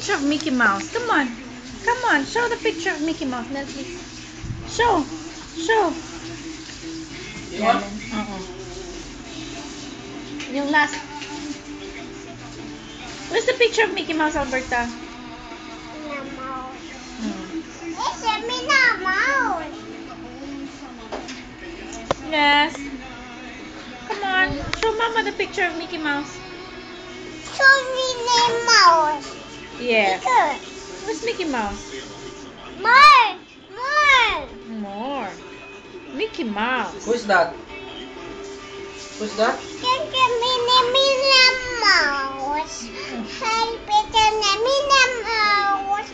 picture of Mickey Mouse. Come on. Come on. Show the picture of Mickey Mouse, Nell, please. Show. Show. What? Yung last. Where's the picture of Mickey Mouse, Alberta? It's a Minnie Mouse. Yes. Come on. Show Mama the picture of Mickey Mouse. So Minnie Mouse. Yes. Good. Where's Mickey Mouse? More. More. More. Mickey Mouse. Who's that? Who's that? It's a Minnie Mouse. Happy to the Minnie Mouse.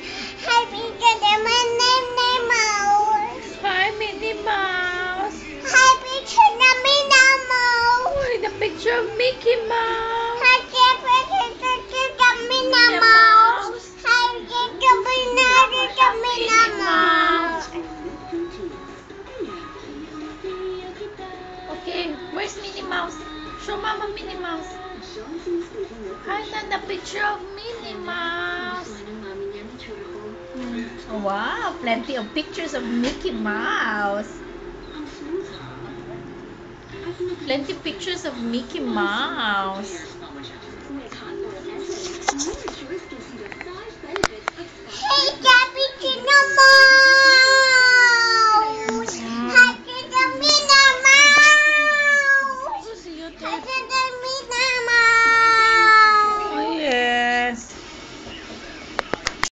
Happy to the Minnie Mouse. Hi, Minnie Mouse. Happy to the Minnie Mouse. Look at the picture of Mickey Mouse. Happy to the Minnie Mouse. Happy to the Minnie Mouse. Okay, where's Minnie Mouse? Show Mama Minnie Mouse. I got the picture of Minnie Mouse. Wow, plenty of pictures of Mickey Mouse. Plenty of pictures of Mickey Mouse.